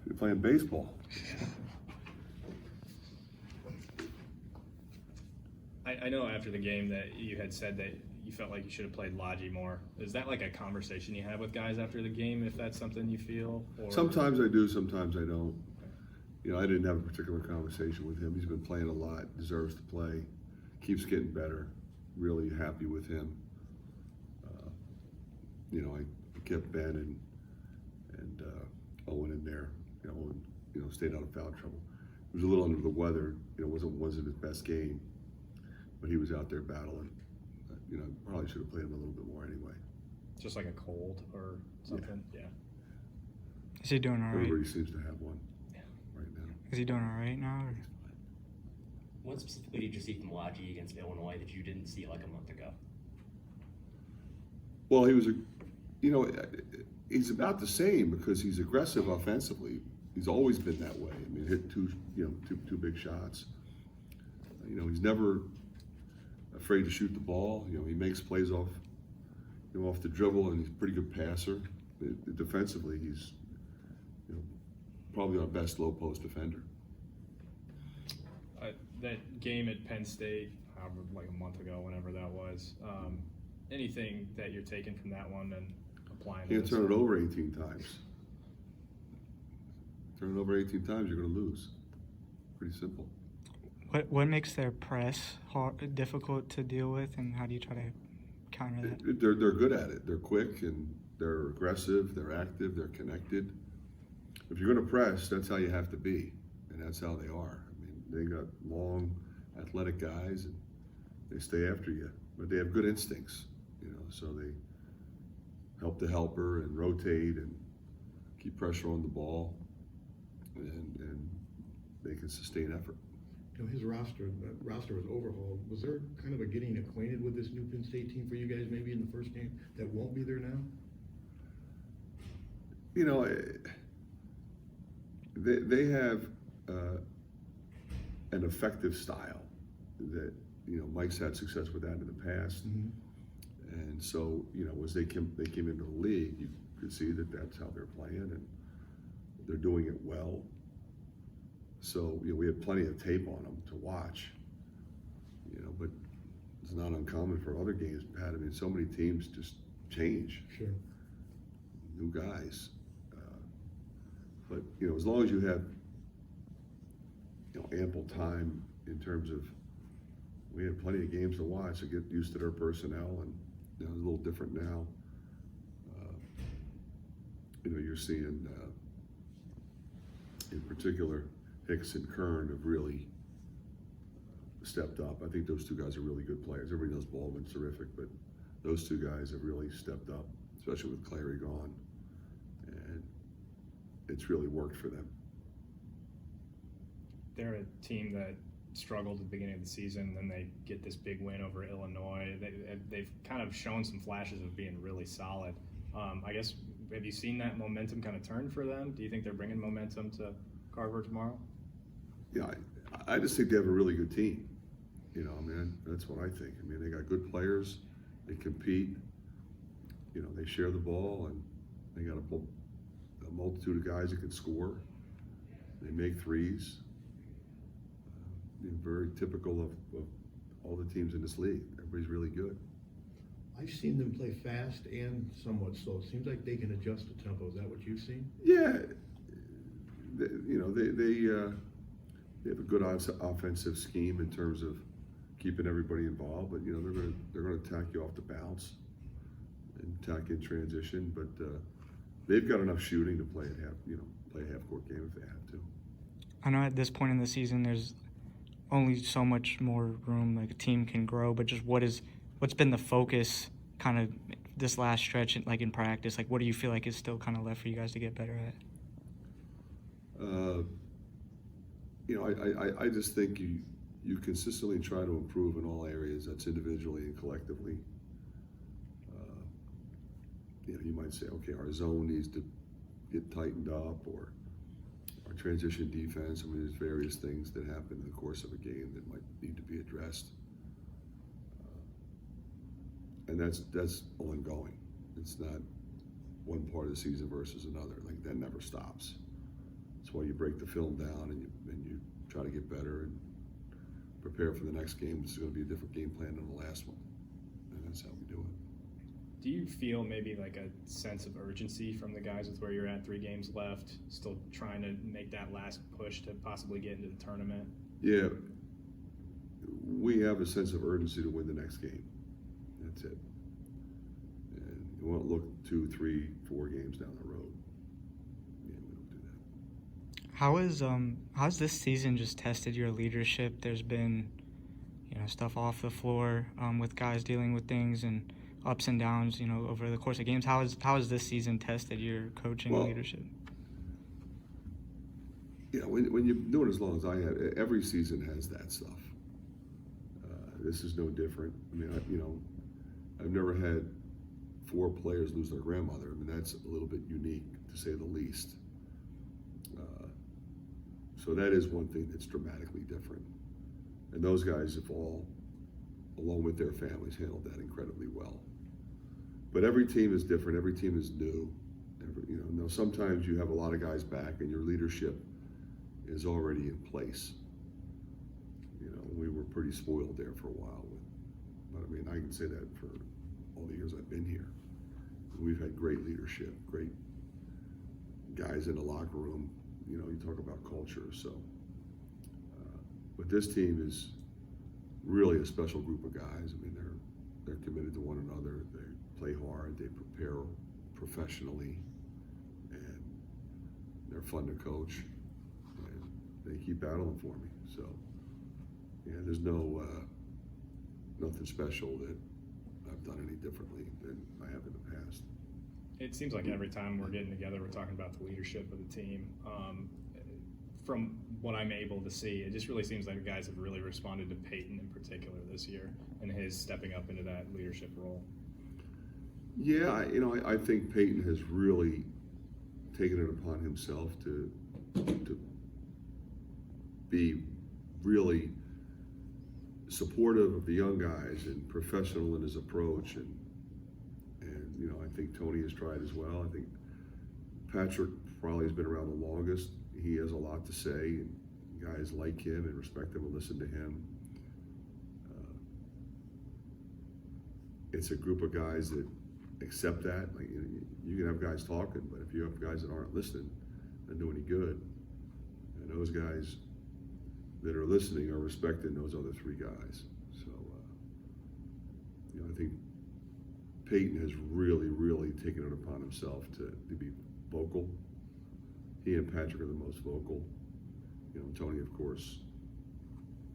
You're playing baseball. I know after the game that you had said that you felt like you should have played Logi more. Is that like a conversation you have with guys after the game, if that's something you feel? Or... Sometimes I do, sometimes I don't. You know, I didn't have a particular conversation with him. He's been playing a lot, deserves to play, keeps getting better. Really happy with him. You know, I kept Ben and Owen in there. You know, Owen, stayed out of foul trouble. He was a little under the weather. You know, wasn't his best game, but he was out there battling. You know, probably should have played him a little bit more anyway. Just like a cold or something? Yeah. Is he doing all right? Everybody seems to have one right now. Is he doing all right now? Or? What specifically did you see from Logi against Illinois that you didn't see like a month ago? Well, he was he's about the same because he's aggressive offensively. He's always been that way. I mean, hit two big shots. You know, he's never afraid to shoot the ball. You know, he makes plays off the dribble, and he's a pretty good passer. Defensively, he's probably our best low post defender. That game at Penn State, like a month ago, whenever that was, anything that you're taking from that one and applying? You can't turn it over 18 times. Turn it over 18 times, you're going to lose. Pretty simple. What makes their press difficult to deal with, and how do you try to counter that? They're good at it. They're quick and they're aggressive. They're active. They're connected. If you're going to press, that's how you have to be, and that's how they are. I mean, they got long, athletic guys, and they stay after you. But they have good instincts, so they help the helper and rotate and keep pressure on the ball, and they can sustain effort. His roster was overhauled. Was there kind of a getting acquainted with this new Penn State team for you guys maybe in the first game that won't be there now? They have an effective style that, Mike's had success with that in the past. Mm-hmm. And so, as they came into the league, you could see that that's how they're playing, and they're doing it well. So, we had plenty of tape on them to watch, but it's not uncommon for other games, Pat. I mean, so many teams just change. Sure. New guys. But, as long as you have, ample time in terms of, we had plenty of games to watch to get used to their personnel, and it's a little different now. You're seeing, in particular, Hicks and Kern have really stepped up. I think those two guys are really good players. Everybody knows Baldwin's terrific, but those two guys have really stepped up, especially with Clary gone, and it's really worked for them. They're a team that struggled at the beginning of the season, then they get this big win over Illinois. They've kind of shown some flashes of being really solid. I guess, have you seen that momentum kind of turn for them? Do you think they're bringing momentum to Carver tomorrow? Yeah, I just think they have a really good team. That's what I think. I mean, they got good players. They compete. They share the ball, and they got a multitude of guys that can score. They make threes. Very typical of all the teams in this league. Everybody's really good. I've seen them play fast and somewhat slow. It seems like they can adjust the tempo. Is that what you've seen? Yeah. They have a good offensive scheme in terms of keeping everybody involved, but they're gonna attack you off the bounce and attack in transition. But they've got enough shooting to play a half-court game if they have to. I know at this point in the season, there's only so much more room like a team can grow, but just what's been the focus kind of this last stretch, like in practice? Like, what do you feel like is still kind of left for you guys to get better at? I just think you consistently try to improve in all areas. That's individually and collectively. You might say, okay, our zone needs to get tightened up, or our transition defense. I mean, there's various things that happen in the course of a game that might need to be addressed. And that's ongoing. It's not one part of the season versus another. Like, that never stops. That's why you break the film down and you try to get better and prepare for the next game, which is going to be a different game plan than the last one. And that's how we do it. Do you feel maybe like a sense of urgency from the guys with where you're at, 3 games left, still trying to make that last push to possibly get into the tournament? Yeah, we have a sense of urgency to win the next game. That's it. And we won't look 2, 3, 4 games down the road. Yeah, we don't do that. How's this season just tested your leadership? There's been, stuff off the floor with guys dealing with things and ups and downs, over the course of games. How has this season tested your coaching leadership? When you're doing as long as I have, every season has that stuff. This is no different. I mean, I've never had 4 players lose their grandmother. I mean, that's a little bit unique, to say the least. So that is one thing that's dramatically different. And those guys have all, along with their families, handled that incredibly well. But every team is different. Every team is new. Now sometimes you have a lot of guys back and your leadership is already in place. We were pretty spoiled there for a while. But I mean, I can say that for all the years I've been here. We've had great leadership, great guys in the locker room. You talk about culture. So, but this team is really a special group of guys. I mean, they're committed to one another. They play hard. They prepare professionally, and they're fun to coach. And they keep battling for me. So, yeah, there's nothing special that I've done any differently than I have in the past. It seems like every time we're getting together, we're talking about the leadership of the team. From what I'm able to see, it just really seems like the guys have really responded to Peyton in particular this year and his stepping up into that leadership role. Yeah, I think Peyton has really taken it upon himself to be really supportive of the young guys and professional in his approach, and I think Tony has tried as well. I think Patrick probably has been around the longest. He has a lot to say, and guys like him and respect him and listen to him. It's a group of guys that accept that. Like, you can have guys talking, but if you have guys that aren't listening, not doing any good. And those guys that are listening are respecting those other 3 guys. So, I think Peyton has really, really taken it upon himself to be vocal. He and Patrick are the most vocal. Tony, of course,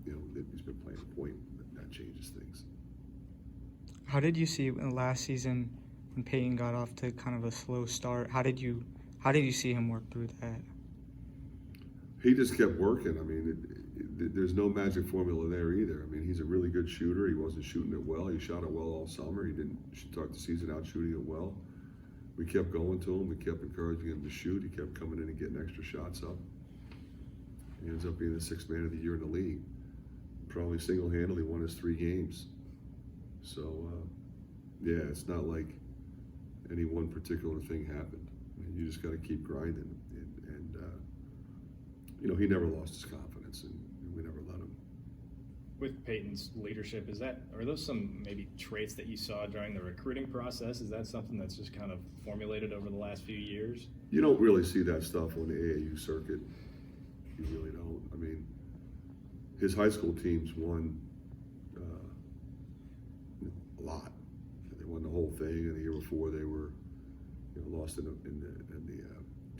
he's been playing a point, but that changes things. How did you see in last season when Peyton got off to kind of a slow start? How did you see him work through that? He just kept working. I mean, there's no magic formula there either. I mean, he's a really good shooter. He wasn't shooting it well. He shot it well all summer. He didn't start the season out shooting it well. We kept going to him. We kept encouraging him to shoot. He kept coming in and getting extra shots up. He ends up being the 6th man of the year in the league. Probably single-handedly won his 3 games. So, yeah, it's not like any one particular thing happened. I mean, you just got to keep grinding. And he never lost his confidence, and we never let him. With Peyton's leadership, are those some maybe traits that you saw during the recruiting process? Is that something that's just kind of formulated over the last few years? You don't really see that stuff on the AAU circuit. You really don't. I mean, his high school teams won a lot. They won the whole thing, and the year before they were lost in the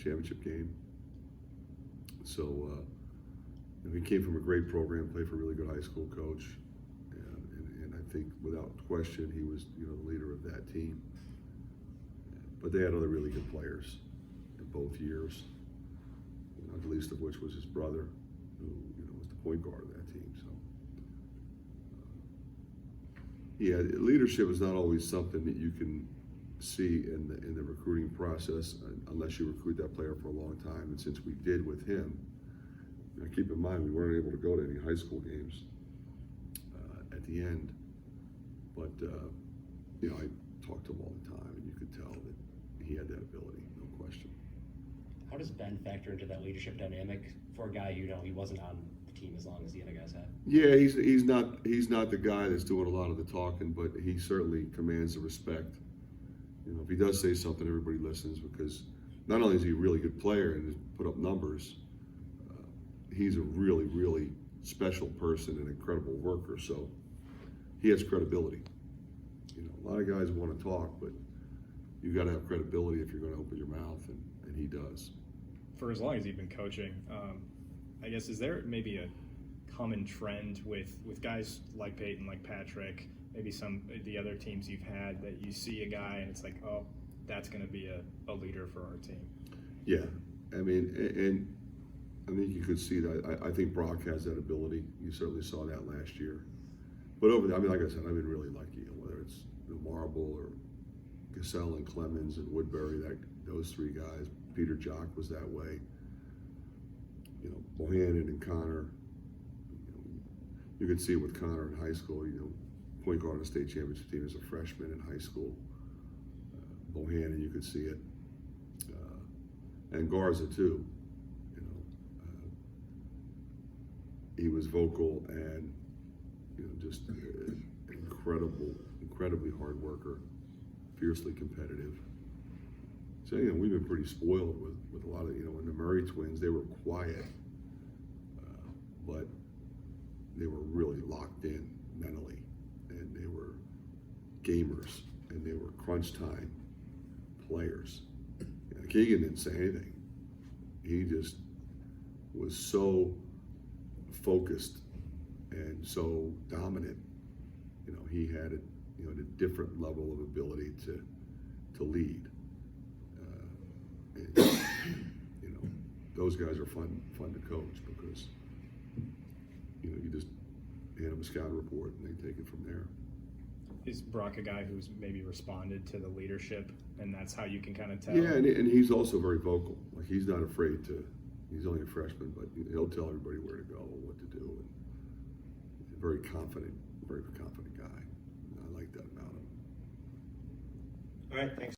championship game. So he came from a great program, played for a really good high school coach, and I think without question he was the leader of that team. But they had other really good players in both years, not the least of which was his brother, who was the point guard of that team. So yeah, leadership is not always something that you can see in the recruiting process unless you recruit that player for a long time. And since we did with him, keep in mind we weren't able to go to any high school games at the end, but I talked to him all the time, and you could tell that he had that ability, no question. How does Ben factor into that leadership dynamic for a guy he wasn't on the team as long as the other guys have? Yeah, he's not the guy that's doing a lot of the talking, but he certainly commands the respect. You know, if he does say something, everybody listens, because not only is he a really good player and has put up numbers, he's a really, really special person and incredible worker. So he has credibility. You know, a lot of guys want to talk, but you got to have credibility if you're going to open your mouth, and he does. For as long as you've been coaching, I guess, is there maybe a common trend with guys like Peyton, like Patrick, maybe some of the other teams you've had, that you see a guy and it's like, oh, that's going to be a leader for our team? Yeah, I mean, and I think you could see that. I think Brock has that ability. You certainly saw that last year. But like I said, I've been really lucky, whether it's Marble or Cassell and Clemens and Woodbury, those three guys. Peter Jock was that way. You know, Bohannon and Connor. You could see it with Connor in high school. You know, point guard on the state championship team as a freshman in high school. Bohannon, you could see it, and Garza too. You know, he was vocal and just incredibly hard worker, fiercely competitive. So we've been pretty spoiled with a lot of when the Murray twins, they were quiet, but they were really locked in mentally, and they were gamers, and they were crunch time players. Keegan didn't say anything. He just was so focused and so dominant. He had a different level of ability to lead. And, those guys are fun to coach, because you just hand them a scout report and they take it from there. Is Brock a guy who's maybe responded to the leadership, and that's how you can kind of tell? Yeah, and he's also very vocal. Like, he's not afraid to. He's only a freshman, but he'll tell everybody where to go and what to do. And he's a very confident guy. I like that about him. All right, thanks.